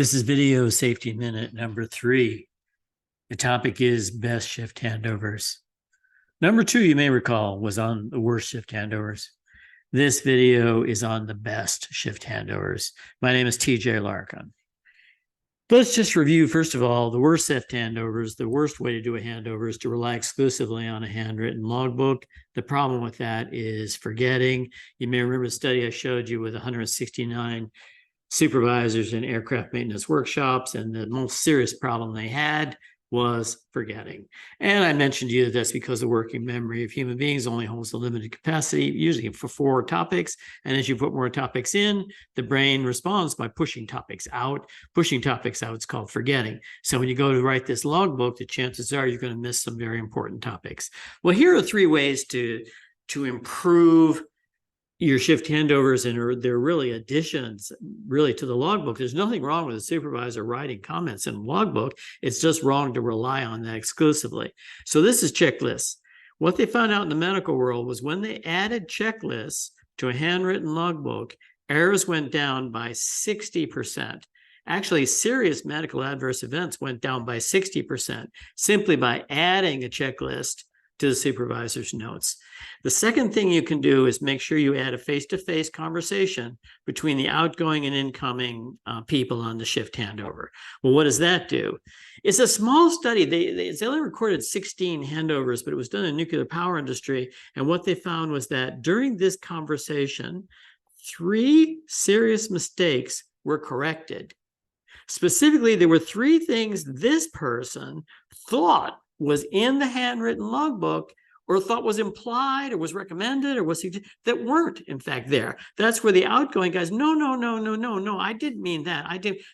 This is video safety minute number 3. The topic is best shift handovers. Number 2, you may recall, was on the worst shift handovers. This video is on the best shift handovers. My name is TJ Larkin. Let's just review, first of all, the worst shift handovers. The worst way to do a handover is to rely exclusively on a handwritten logbook. The problem with that is forgetting. You may remember the study I showed you with 169 supervisors in aircraft maintenance workshops, and the most serious problem they had was forgetting. And I mentioned to you that that's because the working memory of human beings only holds a limited capacity, usually for 4 topics. And as you put more topics in, the brain responds by pushing topics out. Pushing topics out is called forgetting. So when you go to write this logbook, the chances are you're going to miss some very important topics. Well, here are 3 ways to improve your shift handovers, and they're really additions really to the logbook. There's nothing wrong with a supervisor writing comments in a logbook. It's just wrong to rely on that exclusively. So this is checklists. What they found out in the medical world was when they added checklists to a handwritten logbook, errors went down by 60%. Actually, serious medical adverse events went down by 60% simply by adding a checklist to the supervisor's notes. The second thing you can do is make sure you add a face-to-face conversation between the outgoing and incoming people on the shift handover. Well, what does that do? It's a small study. They only recorded 16 handovers, but it was done in the nuclear power industry. And what they found was that during this conversation, 3 serious mistakes were corrected. Specifically, there were 3 things this person thought was in the handwritten logbook, or thought was implied, or was recommended, or was that weren't in fact there. That's where the outgoing guys, no, I didn't mean that.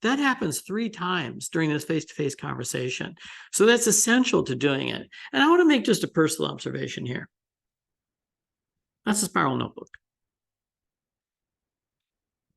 That happens 3 times during this face-to-face conversation. So that's essential to doing it. And I want to make just a personal observation here. That's a spiral notebook.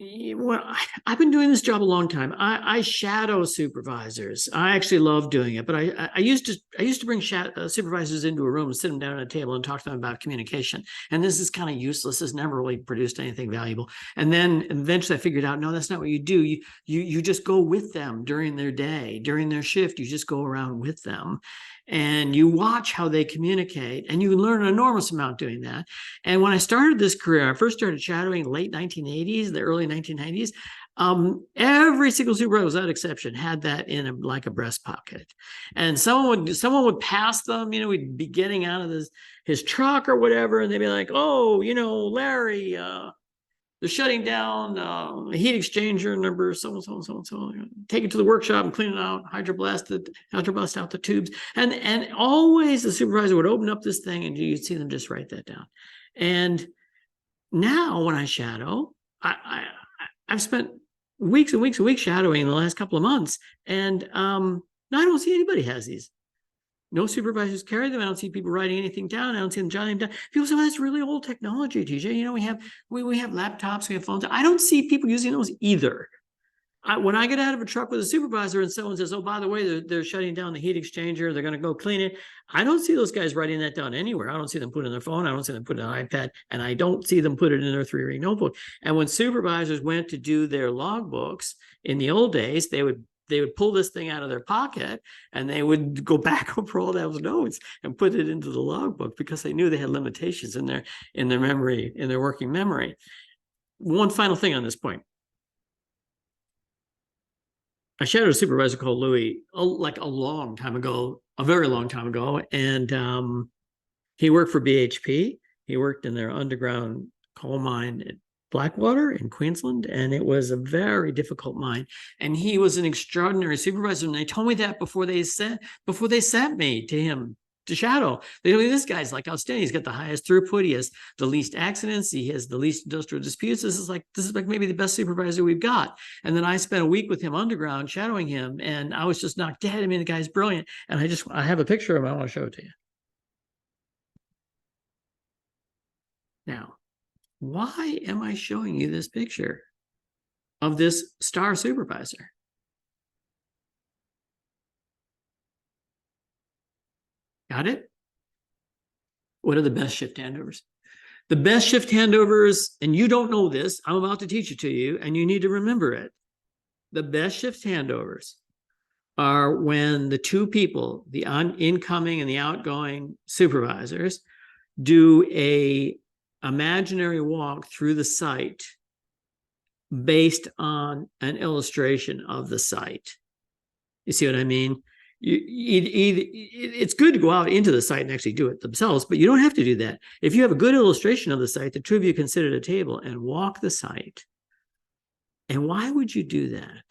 Well, I've been doing this job a long time. I shadow supervisors. I actually love doing it, but I used to bring supervisors into a room and sit them down at a table and talk to them about communication. And this is kind of useless. This never really produced anything valuable. And then eventually I figured out, no, that's not what you do. You just go with them during their day, during their shift. You just go around with them and you watch how they communicate, and you learn an enormous amount doing that. And when I started this career, I first started shadowing late 1980s, the early 1990s. Every single supervisor, without exception, had that in like a breast pocket. And someone would pass them, we'd be getting out of his truck or whatever, and they'd be like, oh, Larry, they're shutting down a heat exchanger number so. Take it to the workshop and clean it out, hydroblast out the tubes. And always the supervisor would open up this thing and you'd see them just write that down. And now when I shadow, I've spent weeks and weeks and weeks shadowing in the last couple of months. And I don't see anybody has these. No supervisors carry them. I don't see people writing anything down. I don't see them jotting them down. People say, well, that's really old technology, TJ. We have laptops, we have phones. I don't see people using those either. When I get out of a truck with a supervisor and someone says, oh, by the way, they're shutting down the heat exchanger, they're going to go clean it, I don't see those guys writing that down anywhere. I don't see them put it in their phone. I don't see them put it on an iPad, and I don't see them put it in their 3-ring notebook. And when supervisors went to do their logbooks in the old days, they would pull this thing out of their pocket and they would go back over all those notes and put it into the logbook because they knew they had limitations in their memory, in their working memory. One final thing on this point. I shadowed a supervisor called Louis like a long time ago, a very long time ago. And he worked for BHP. He worked in their underground coal mine at Blackwater in Queensland, and it was a very difficult mine. And he was an extraordinary supervisor. And they told me that before they sent me to him to shadow. They told me this guy's like outstanding. He's got the highest throughput. He has the least accidents. He has the least industrial disputes. This is like maybe the best supervisor we've got. And then I spent a week with him underground shadowing him, and I was just knocked dead. I mean, the guy's brilliant. And I have a picture of him. I want to show it to you. Now, why am I showing you this picture of this star supervisor? Got it? What are the best shift handovers? The best shift handovers, and you don't know this, I'm about to teach it to you, and you need to remember it. The best shift handovers are when the two people, the incoming and the outgoing supervisors, do a imaginary walk through the site based on an illustration of the site. You see what I mean? It's good to go out into the site and actually do it themselves, but you don't have to do that. If you have a good illustration of the site, the two of you can sit at a table and walk the site. And why would you do that?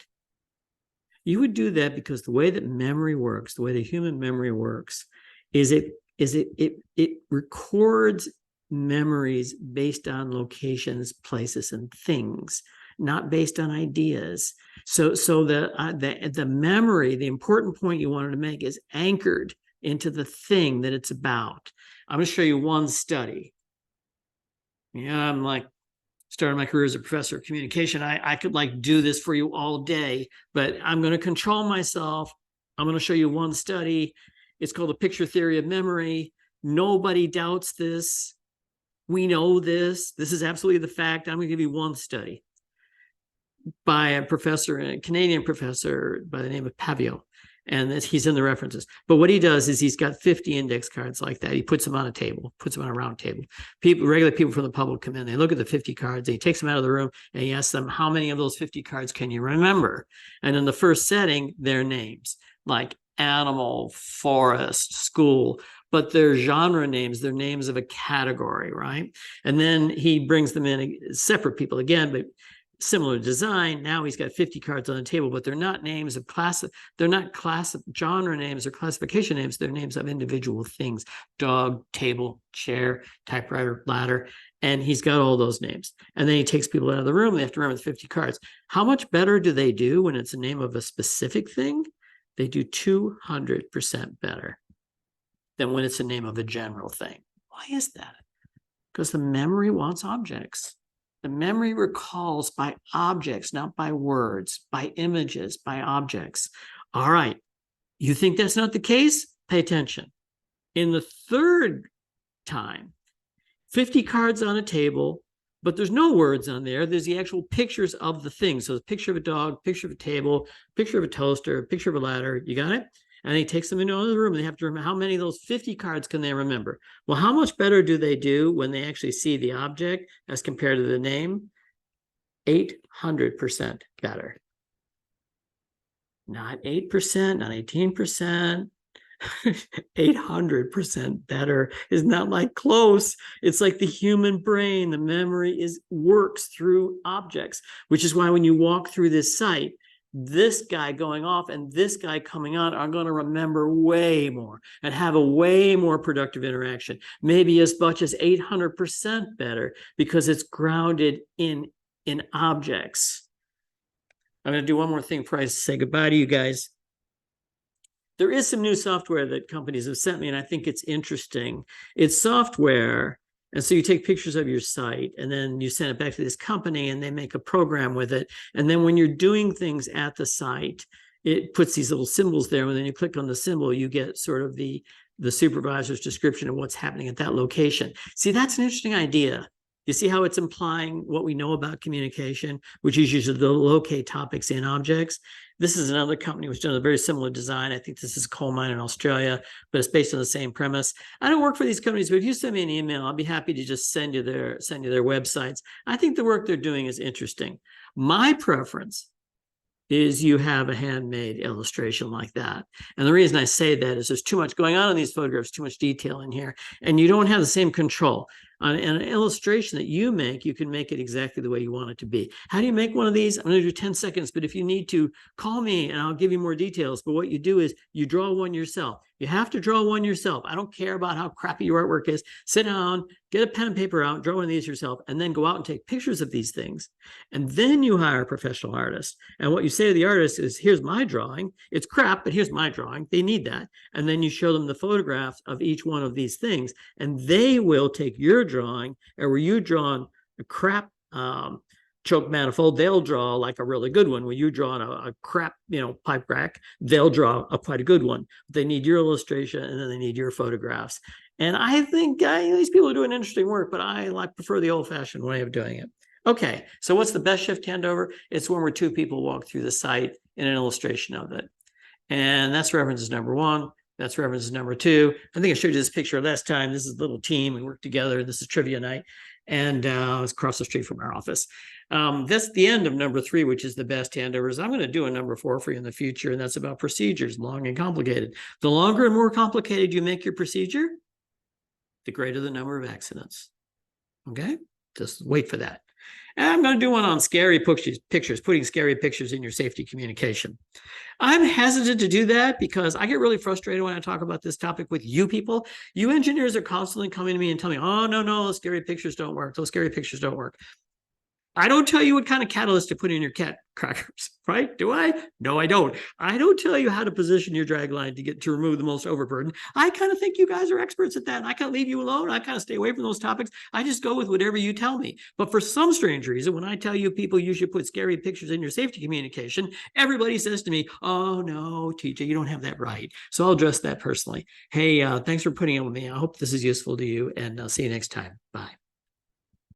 You would do that because the way that memory works, the way the human memory works, is it records memories based on locations, places, and things, not based on ideas. So the memory, the important point you wanted to make, is anchored into the thing that it's about. I'm going to show you one study. Yeah, I'm like started my career as a professor of communication. I could like do this for you all day, but I'm going to control myself. I'm going to show you one study. It's called the picture theory of memory. Nobody doubts this. We know this. This is absolutely the fact. I'm going to give you one study by a professor, a Canadian professor by the name of Pavio. And he's in the references. But what he does is he's got 50 index cards like that. He puts them on a table, puts them on a round table. Regular people from the public come in, they look at the 50 cards, he takes them out of the room, and he asks them, how many of those 50 cards can you remember? And in the first setting, their names, like animal, forest, school, but they're genre names, they're names of a category, right? And then he brings them in, separate people again, but similar design. Now he's got 50 cards on the table, but they're not names of class. They're not genre names or classification names. They're names of individual things: dog, table, chair, typewriter, ladder. And he's got all those names. And then he takes people out of the room. They have to remember the 50 cards. How much better do they do when it's a name of a specific thing? They do 200% better than when it's a name of a general thing. Why is that? Because the memory wants objects. The memory recalls by objects, not by words, by images, by objects. All right. You think that's not the case? Pay attention. In the third time, 50 cards on a table, but there's no words on there. There's the actual pictures of the thing. So the picture of a dog, picture of a table, picture of a toaster, picture of a ladder. You got it? And he takes them into another room. And they have to remember how many of those 50 cards can they remember. Well, how much better do they do when they actually see the object as compared to the name? 800% better. Not 8%, not 18%. 800% better. Is not like close. It's like the human brain. The memory works through objects, which is why when you walk through this site, this guy going off and this guy coming on are going to remember way more and have a way more productive interaction, maybe as much as 800% better, because it's grounded in objects. I'm going to do one more thing before I say goodbye to you guys. There is some new software that companies have sent me, and I think it's interesting. It's software. And so you take pictures of your site and then you send it back to this company and they make a program with it. And then when you're doing things at the site, it puts these little symbols there. And then you click on the symbol, you get sort of the supervisor's description of what's happening at that location. See, that's an interesting idea. You see how it's implying what we know about communication, which is usually to locate topics in objects. This is another company which has done a very similar design. I think this is a coal mine in Australia, but it's based on the same premise. I don't work for these companies, but if you send me an email, I'll be happy to just send you their websites. I think the work they're doing is interesting. My preference is you have a handmade illustration like that. And the reason I say that is there's too much going on in these photographs, too much detail in here, and you don't have the same control. On an illustration that you make, you can make it exactly the way you want it to be. How do you make one of these? I'm going to do 10 seconds, but if you need to, call me and I'll give you more details. But what you do is you draw one yourself. You have to draw one yourself. I don't care about how crappy your artwork is. Sit down, get a pen and paper out, draw one of these yourself, and then go out and take pictures of these things. And then you hire a professional artist. And what you say to the artist is, here's my drawing. It's crap, but here's my drawing. They need that. And then you show them the photographs of each one of these things. And they will take your drawing, and where you draw a crap choke manifold, they'll draw like a really good one. When you draw a crap, pipe rack, they'll draw quite a good one. They need your illustration, and then they need your photographs. And I think these people are doing interesting work, but I prefer the old-fashioned way of doing it. Okay, so what's the best shift handover? It's when where two people walk through the site in an illustration of it. And that's references number one. That's references number two. I think I showed you this picture last time. This is a little team. We work together. This is trivia night. And it's across the street from our office. That's the end of number three, which is the best handovers. I'm going to do a number four for you in the future, and that's about procedures, long and complicated. The longer and more complicated you make your procedure, the greater the number of accidents. Okay? Just wait for that. And I'm going to do one on scary pictures, putting scary pictures in your safety communication. I'm hesitant to do that because I get really frustrated when I talk about this topic with you people. You engineers are constantly coming to me and telling me, oh, no, those scary pictures don't work. Those scary pictures don't work. I don't tell you what kind of catalyst to put in your cat crackers, right? Do I? No, I don't. I don't tell you how to position your drag line to remove the most overburden. I kind of think you guys are experts at that. And I kind of leave you alone. I kind of stay away from those topics. I just go with whatever you tell me. But for some strange reason, when I tell you people you should put scary pictures in your safety communication, everybody says to me, oh, no, TJ, you don't have that right. So I'll address that personally. Hey, thanks for putting up with me. I hope this is useful to you, and I'll see you next time. Bye.